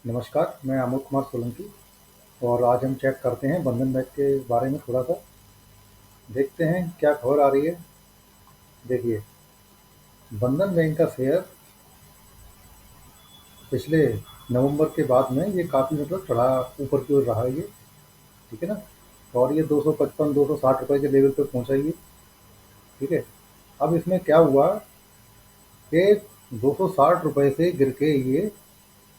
नमस्कार, मैं अमोद कुमार सोलंकी और आज हम चेक करते हैं बंधन बैंक के बारे में थोड़ा-सा। देखते हैं क्या खबर आ रही है। देखिए, बंधन बैंक का शेयर पिछले नवंबर के बाद में ये काफ़ी मतलब चढ़ा ऊपर की ओर रहा है ये, ठीक है ना? और ये 255 260 रुपए के लेवल पे पहुँचा ये, ठीक है? अब इसमें क्या हुआ कि 260 रुपए से गिर के ये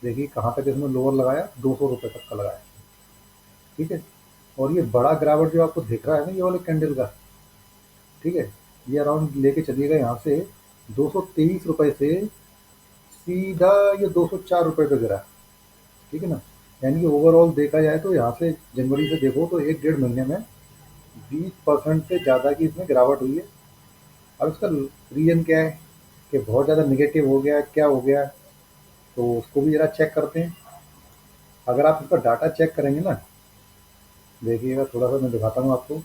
देखिए कहाँ तक इसने लोअर लगाया, 200 रुपए तक का लगाया, ठीक है? और ये बड़ा गिरावट जो आपको दिख रहा है ना ये वाले कैंडल का, ठीक है, ये अराउंड लेके चलिएगा यहाँ से 223 रुपए से सीधा ये 204 रुपए पे गिरा, ठीक है ना? यानी कि ओवरऑल देखा जाए तो यहाँ से जनवरी से देखो तो एक डेढ़ महीने में 20% से ज़्यादा की इसमें गिरावट हुई है। अब इसका रीजन क्या है कि बहुत ज़्यादा निगेटिव हो गया, क्या हो गया, तो उसको भी ज़रा चेक करते हैं। अगर आप इसका डाटा चेक करेंगे ना, देखिएगा थोड़ा सा मैं दिखाता हूँ आपको,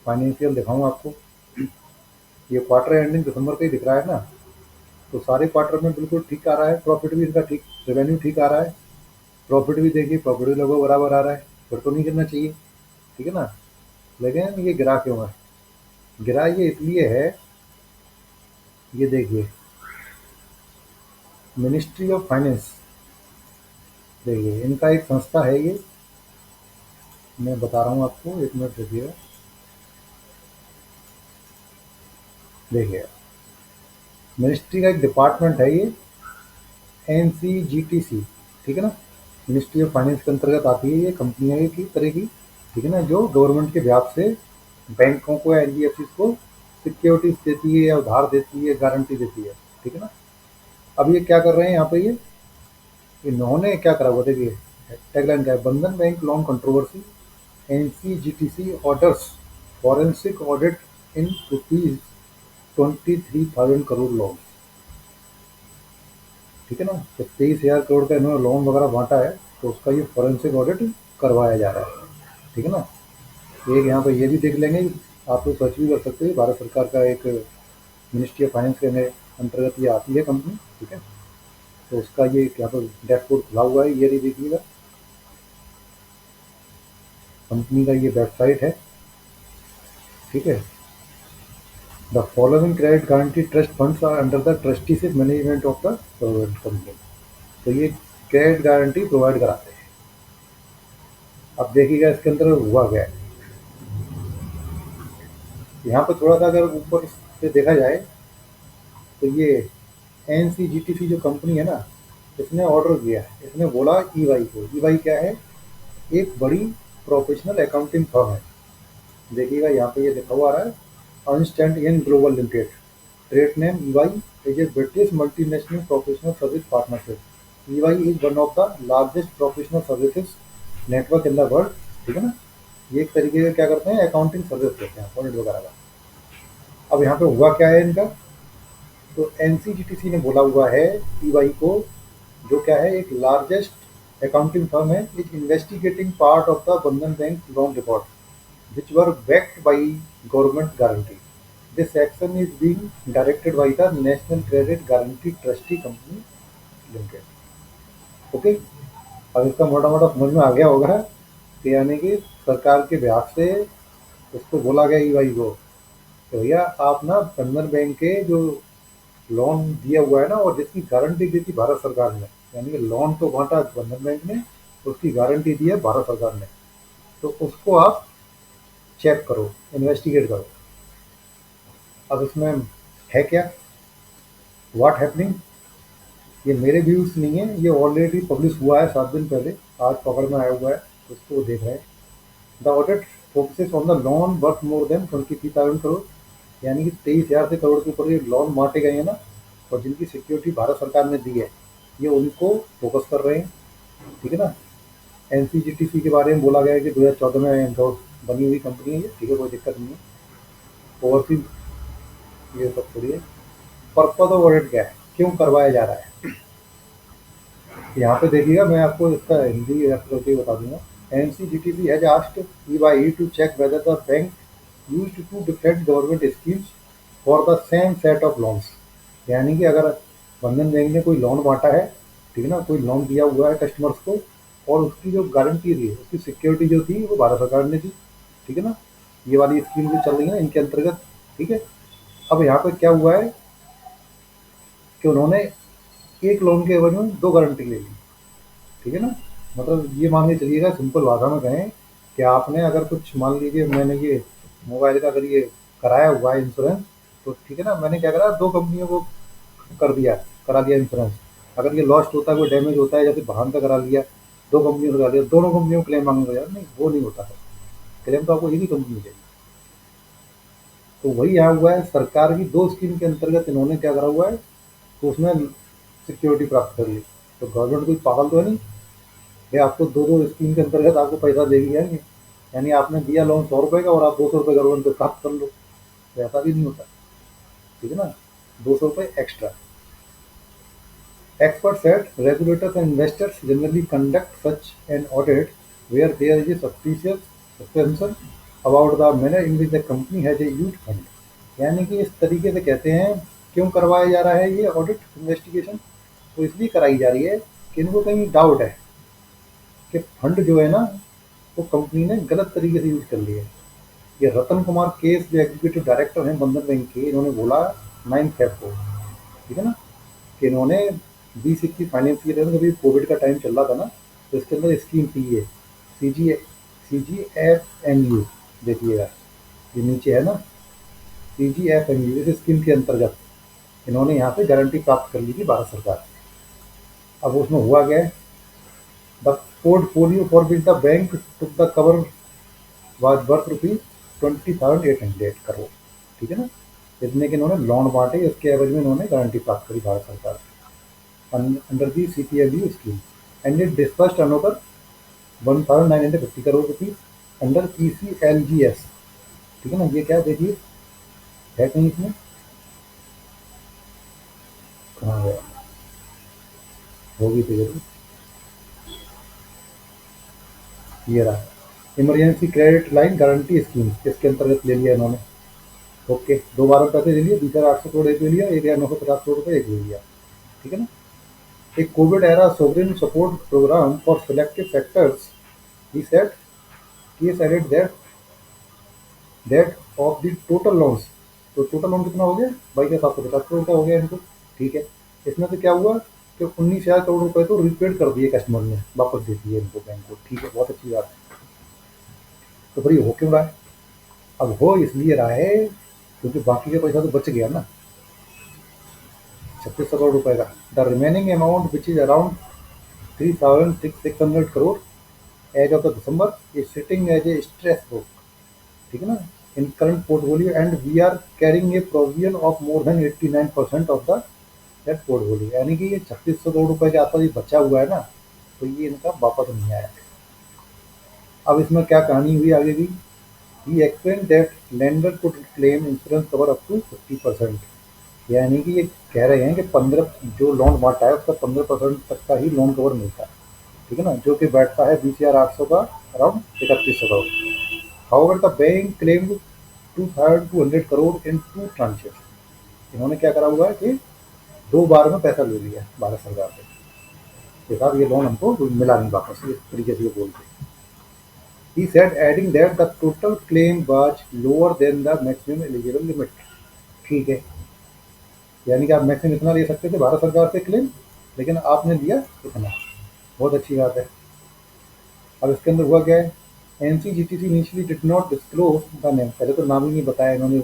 फाइनेंशियल दिखाऊँ आपको। ये क्वार्टर एंडिंग दिसंबर का ही दिख रहा है ना, तो सारे क्वार्टर में बिल्कुल ठीक आ रहा है, प्रॉफिट भी इनका ठीक, रेवेन्यू ठीक आ रहा है, प्रॉफिट भी देखिए प्रॉफिट भी लगभग बराबर आ रहा है, फिर तो नहीं गिरना चाहिए, ठीक है ना? लेकिन ये गिरा क्यों है? गिरा ये इसलिए है, ये देखिए मिनिस्ट्री ऑफ फाइनेंस, देखिए इनका एक संस्था है ये, मैं बता रहा हूँ आपको, एक मिनट देखिएगा। देखिए मिनिस्ट्री का एक डिपार्टमेंट है ये, NCGTC, ठीक है ना? मिनिस्ट्री ऑफ फाइनेंस के अंतर्गत आती है ये कंपनियाँ की तरह की, ठीक है ना, जो गवर्नमेंट के ब्याज से बैंकों को, NBFC को सिक्योरिटीज देती है या उधार देती है, गारंटी देती है, ठीक है ना? अब ये क्या कर रहे हैं यहाँ पे, ये इन्होंने क्या करा हुआ देखिए, टैगलाइन क्या है, बंधन bank loan controversy, NCGTC orders forensic audit इन ₹23,000 लोन, ठीक है ना? तो 23,000 करोड़ का इन्होंने लोन वगैरह बांटा है, तो उसका ये फॉरेंसिक ऑडिट करवाया जा रहा है, ठीक है ना? एक यहाँ पे ये भी देख लेंगे, आप लोग सर्च भी कर सकते हैं, भारत सरकार का एक मिनिस्ट्री ऑफ फाइनेंस के अंतर्गत ये आती है कंपनी, ठीक है? तो उसका ये यहाँ पर डैशबोर्ड खुला हुआ है, ये नहीं देखिएगा, कंपनी का ये वेबसाइट है, ठीक है? The following credit guarantee trust funds are under the trusteeship management of the company, तो ये क्रेडिट गारंटी प्रोवाइड कराते हैं। अब देखिएगा इसके अंदर हुआ क्या है, यहाँ पर थोड़ा सा अगर ऊपर से देखा जाए तो ये NCGTC जो कंपनी है ना, इसने ऑर्डर किया है, इसने बोला EY को, EY क्या है, एक बड़ी प्रोफेशनल अकाउंटिंग फर्म है, देखिएगा यहाँ पे ये लिखा हुआ आ रहा है, Ernst and young global limited, trade name EY, is a British multinational professional service partnership, EY is one of the largest professional services network in the world, ठीक है ना? ये एक तरीके का क्या करते हैं, अकाउंटिंग सर्विस देते हैं, ऑडिट वगैरह का। अब यहाँ पे हुआ क्या है इनका, तो NCGTC ने बोला हुआ है EY को, जो क्या है एक लार्जेस्ट अकाउंटिंग फर्म है, is investigating part of the Bandhan bank loan record which were backed by government guarantee. This action is being directed by the National Credit Guarantee Trustee Company Limited. Okay, अब इसका मोटा मोटा समझ में आ गया होगा कि यानी कि सरकार के ब्याज से उसको बोला गया EY को कि भैया आप ना बंधन बैंक के जो लोन दिया हुआ है ना, और जिसकी गारंटी दी थी भारत सरकार ने, यानी कि लोन तो बांटा बंधन बैंक ने, उसकी गारंटी दी है भारत सरकार ने, तो उसको आप चेक करो, इन्वेस्टिगेट करो। अब इसमें है क्या, व्हाट हैपनिंग, ये मेरे व्यूज नहीं है, ये ऑलरेडी पब्लिश हुआ है 7 दिन पहले, आज पकड़ में आया हुआ है, उसको देख रहे हैं। The audit focuses on the loan worth more than 23,000 crore, यानी कि 23,000 से करोड़ के ऊपर ये लोन बांटे गए हैं ना, और जिनकी सिक्योरिटी भारत सरकार ने दी है, ये उनको फोकस कर रहे हैं, ठीक है ना? NCGTC के बारे में बोला गया है कि 2014 में बनी हुई कंपनी है ये, ठीक है, कोई दिक्कत नहीं है, ओवरसीज ये सब छोड़िए। पर्पज ऑफ ऑडिट क्या है, क्यों करवाया जा रहा है, यहाँ पे देखिएगा, मैं आपको इसका हिंदी रेफर करके बता दूंगा। NCGTC has asked EY to check whether the bank used two different government schemes for the same set of loans, यानी कि अगर बंधन बैंक ने कोई लोन बांटा है ठीक है ना, कोई लोन दिया हुआ है कस्टमर्स को, और उसकी जो गारंटी थी, उसकी सिक्योरिटी जो थी वो भारत सरकार ने दी। ठीक है ना, ये वाली स्कीम जो चल रही है ना इनके अंतर्गत। ठीक है, अब यहाँ पे क्या हुआ है कि उन्होंने एक लोन के एवज में दो गारंटी ले ली। ठीक है ना, मतलब ये मान के चलिएगा, सिंपल भाषा में कहें कि आपने अगर कुछ, मान लीजिए मैंने ये मोबाइल का अगर ये कराया हुआ है इंश्योरेंस, तो ठीक है ना, मैंने क्या करा, दो कंपनियों को कर दिया, करा दिया इंश्योरेंस। अगर ये लॉस्ट होता है, कोई डैमेज होता है, जैसे वाहन का करा लिया, दो कंपनियों से करा लिया, दोनों कंपनियों को क्लेम मांगेगा यार, नहीं वो नहीं होता है। क्लेम तो आपको एक ही कंपनी चाहिए। तो वही यहाँ हुआ है, सरकार की दो स्कीम के अंतर्गत इन्होंने क्या करा हुआ है, तो उसमें सिक्योरिटी प्राप्त कर ली। तो गवर्नमेंट कोई पागल तो है नहीं, ये आपको दो दो स्कीम के अंतर्गत आपको पैसा देगी यानी, यानी आपने दिया लोन 100 रुपये का और आप 200 रुपये गवर्नमेंट से प्राप्त कर लो, तो ऐसा भी नहीं होता। ठीक है ना, 200 रुपये extra. Experts said regulators and investors generally conduct such an audit where there is a suspicion about the manner in which the company has a used fund. यानी कि इस तरीके से कहते हैं, क्यों करवाया जा रहा है ये ऑडिट इन्वेस्टिगेशन, तो इसलिए कराई जा रही है कि इनको कहीं डाउट है कि फंड जो है ना वो कंपनी ने गलत तरीके से यूज कर लिया है। ये रतन कुमार केस जो एग्जीक्यूटिव डायरेक्टर हैं बंधन बैंक के, इन्होंने बोला 9 फेब को। ठीक है ना, कि इन्होंने 2021 फाइनेंशियल ईयर में जब कोविड का टाइम चल रहा था ना, तो इसके अंदर स्कीम थी ये CGFMU, देखिएगा ये नीचे है ना, CGFMU, इस स्कीम के अंतर्गत इन्होंने यहाँ पे गारंटी प्राप्त कर ली थी भारत सरकार से। अब उसमें हुआ क्या है, the portfolio for which the bank took the cover was worth ₹20,800 crore. ठीक है ना, इतने के इन्होंने लोन बांटे, इसके एवज में इन्होंने गारंटी प्राप्त करी भारत सरकार से under the CPFU scheme, and it disbursed another 1,950 crore rupees under ECLGS। ठीक है ना, ये क्या देखिए है कहीं इसमें, कहाँ गया, होगी तो जरूर, ये रहा, emergency credit line guarantee scheme, इसके अंतर्गत ले लिया इन्होंने। ओके, दो बार में पैसे ले लिए, 20,800 करोड़ एक ले लिया, 1,950 करोड़ एक ले लिया। ठीक है ना, एक covid era sovereign support programme for selected sectors, he said, he has added that of the total loans, तो टोटल लोन कितना हो गया, 22,750 करोड़ का हो गया इनको। ठीक है, इसमें से क्या हुआ कि 19,000 करोड़ रुपए तो रिपेड कर दिए कस्टमर ने, वापस दे दिए इनको बैंक को। ठीक है, बहुत अच्छी बात है। तो फिर ये हो क्यों रहा है, अब हो इसलिए रहा है क्योंकि बाकी का पैसा तो बच गया ना, 3600 करोड़ रुपए का। The remaining amount which is around 3,600 crore as of the December is sitting as a stress book. ठीक है ना, in current portfolio and we are carrying a provision of more than 89% of the that portfolio. यानी कि ये 3600 करोड़ रुपए के आसपास ये बचा हुआ है ना, तो ये इनका वापस नहीं आया। अब इसमें क्या कहानी हुई आगे की, he explain that lender could claim insurance cover up to 50%। यानी कि ये कह रहे हैं कि 15 जो लोन बांटा है उसका 15% तक का ही लोन कवर मिलता है। ठीक है ना, जो कि बैठता है 20,800 का, around 3100 crore. However the bank claim 2,200 crore in two tranches. इन्होंने क्या करा हुआ है कि दो बार में पैसा ले लिया भारत सरकार से, कि साहब ये लोन हमको मिला नहीं वापस, इस तरीके से ये बोलते। He said, adding that the total claim was lower than the maximum eligible limit। ठीक है, यानी कि आप मैक्सिमम इतना ले सकते थे भारत सरकार से क्लेम, लेकिन आपने लिया इतना, बहुत अच्छी बात है। अब इसके अंदर हुआ क्या है, NCGTC initially did not disclose the name, पहले तो नाम ही नहीं बताया इन्होंने,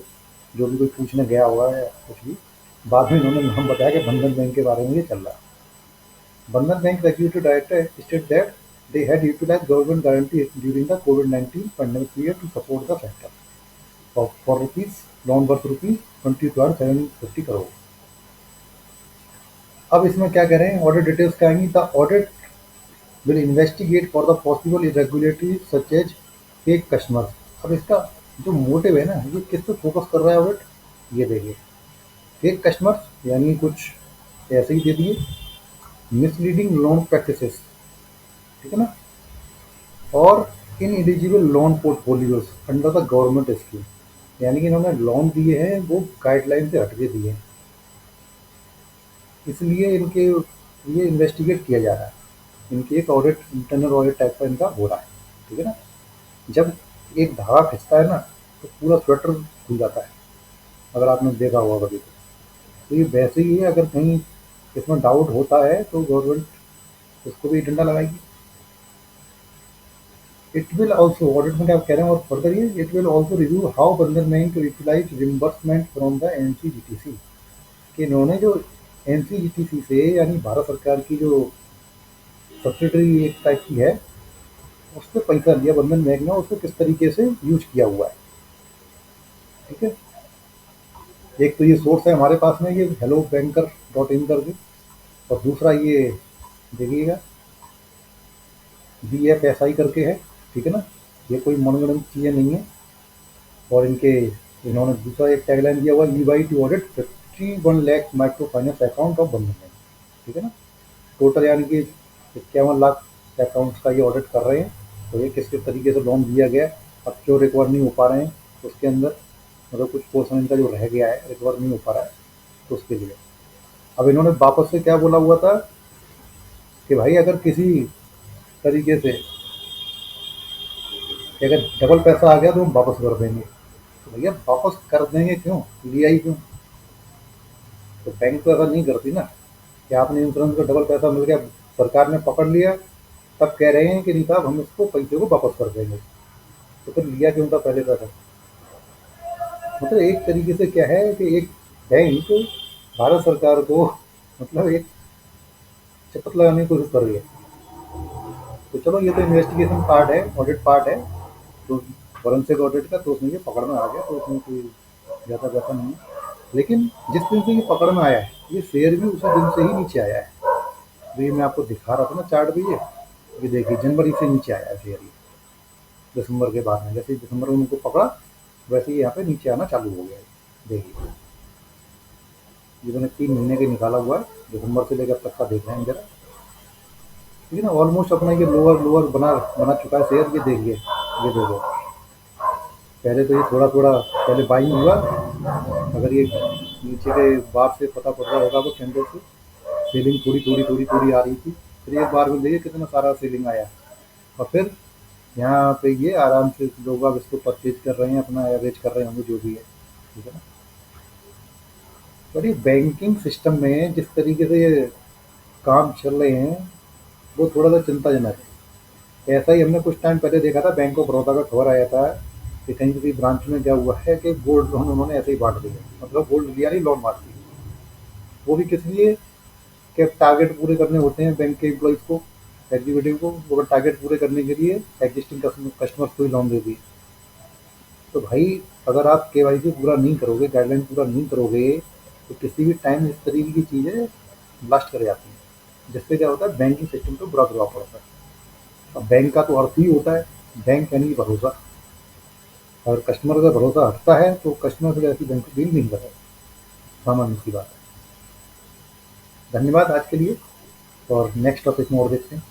जो भी कोई पूछने गया हुआ है कुछ भी, बाद में इन्होंने नाम बताया कि बंधन बैंक के बारे में ये चल रहा है। बंधन bank executive director state that they had utilized government guarantee during the COVID-19 pandemic period to support the sector for rupees loan worth rupees 20,750 crore। अब इसमें क्या कह रहे हैं, ऑडिट डिटेल्स क्या आएंगी, the audit will investigate for the possible irregularity such as fake customers. अब इसका जो मोटिव है ना, ये किस पे फोकस कर रहा है ऑडिट, ये देखिए, फेक कस्टमर्स यानी कुछ ऐसे ही दे दिए, मिसलीडिंग लोन प्रैक्टिसेस, ठीक है ना, और in eligible loan portfolios under the government scheme. यानी कि इन्होंने लोन दिए हैं वो गाइडलाइन से हट के दिए हैं, इसलिए इनके ये इन्वेस्टिगेट किया जा रहा है। इनकी एक ऑडिट, इंटरनल ऑडिट टाइप का इनका हो रहा है, ठीक है ना। जब एक धागा खिंचता है ना, तो पूरा स्वेटर खुल जाता है, अगर आपने देखा होगा कभी तो ये वैसे ही है। अगर कहीं इसमें डाउट होता है तो गवर्नमेंट उसको भी डंडा लगाएगी। इट विल ऑल्सो, ऑडिट में क्या कह रहे हैं और फर्दर ये, it will also review how Bandhan bank to utilize reimbursement from the NCGTC, कि इन्होंने जो एनसीजीटीसी से, यानी भारत सरकार की जो सब्सिडरी एक टाइप की है, उससे पैसा लिया बंधन बैंक ने, उसको किस तरीके से यूज किया हुआ है, ठीक है। एक तो ये सोर्स है हमारे पास में, ये हेलो बैंकर डॉट इन करके, और दूसरा ये देखिएगा BFSI करके है, ठीक है ना। ये कोई मनगढ़ंत चीज़ें नहीं है। और इनके, इन्होंने दूसरा एक टैगलाइन दिया हुआ है, EY to audit 51 lakh micro finance account of Bandhan Bank, ठीक है ना। टोटल यानी कि 51 लाख अकाउंट्स का ये ऑडिट कर रहे हैं। तो ये किस किस तरीके से लोन दिया गया, अब क्यों रिकवर नहीं हो पा रहे हैं उसके अंदर, मतलब कुछ पोर्शन इनका जो रह गया है रिकवर नहीं हो पा रहा है, तो उसके लिए अब इन्होंने वापस से क्या बोला हुआ था कि भाई अगर किसी तरीके से कि अगर डबल पैसा आ गया तो हम वापस कर देंगे। तो भैया वापस कर देंगे क्यों, लिया ही क्यों। तो बैंक तो ऐसा नहीं करती ना कि आपने इंश्योरेंस का डबल पैसा मिल गया, सरकार ने पकड़ लिया, तब कह रहे हैं कि नहीं साहब हम इसको पैसे को वापस कर देंगे। तो फिर लिया क्यों था पहले पैसा। मतलब एक तरीके से क्या है कि एक बैंक भारत सरकार को, मतलब एक चपत लगाने की कोशिश कर रही है। तो चलो ये तो इन्वेस्टिगेशन पार्ट है, ऑडिट पार्ट है, तो फॉरेंसिक ऑडिट का, तो उसमें ये पकड़ में आ गया, तो उसमें कोई ज़्यादा वैसा नहीं है। लेकिन जिस दिन से ये पकड़ में आया है, ये शेयर भी उसी दिन से ही नीचे आया है। तो ये मैं आपको दिखा रहा था ना चार्ट भी, ये देखिए जनवरी से नीचे आया है शेयर, ये दिसंबर के बाद में, जैसे ही दिसंबर में उनको पकड़ा वैसे ही यहाँ पे नीचे आना चालू हो गया है। देखिए ये मैंने 3 महीने के निकाला हुआ है, दिसंबर से लेकर अब तक का देख रहे हैं जरा, ठीक है ना। ऑलमोस्ट अपना ये लोअर लोअर बना बना चुका है शेयर, ये देखिए, ये देखो। पहले तो ये थोड़ा थोड़ा पहले बाइंग हुआ, अगर ये नीचे के बार से पता पड़ रहा होगा वो कैंडल से, सेलिंग थोड़ी थोड़ी थोड़ी थोड़ी आ रही थी। फिर एक बार में देखिए कितना सारा सेलिंग आया, और फिर यहाँ पे ये आराम से लोग अब इसको परचेज कर रहे हैं, अपना एवरेज कर रहे होंगे जो भी है, ठीक है ना। पर ये बैंकिंग सिस्टम में जिस तरीके से ये काम चल रहे हैं, वो थोड़ा सा चिंताजनक है। ऐसा ही हमने कुछ टाइम पहले देखा था, बैंक ऑफ बड़ौदा का खबर आया था कि कहीं किसी ब्रांच में क्या हुआ है कि गोल्ड लोन उन्होंने ऐसे ही बांट दिया, मतलब गोल्ड लिया नहीं, लोन बांट दिया। वो भी किस लिए, कि टारगेट पूरे करने होते हैं बैंक के एम्प्लॉयज़ को, एग्जीक्यूटिव को, वो अगर टारगेट पूरे करने के लिए एग्जिस्टिंग कस्टमर्स को ही लोन दे दिए। तो भाई अगर आप KYC पूरा नहीं करोगे, गाइडलाइन पूरा नहीं करोगे, तो किसी भी टाइम इस तरीके की चीज़ें ब्लास्ट कर जाती हैं, जिससे क्या होता है बैंकिंग सिस्टम पर बुरा प्रभाव पड़ता है। अब बैंक का तो अर्थ ही होता है, बैंक यानी भरोसा। अगर कस्टमर का भरोसा हटता है तो कस्टमर से ऐसी बैंक डील नहीं करेगा, सामान्य सी बात है। धन्यवाद आज के लिए, और नेक्स्ट टॉपिक में और देखते हैं।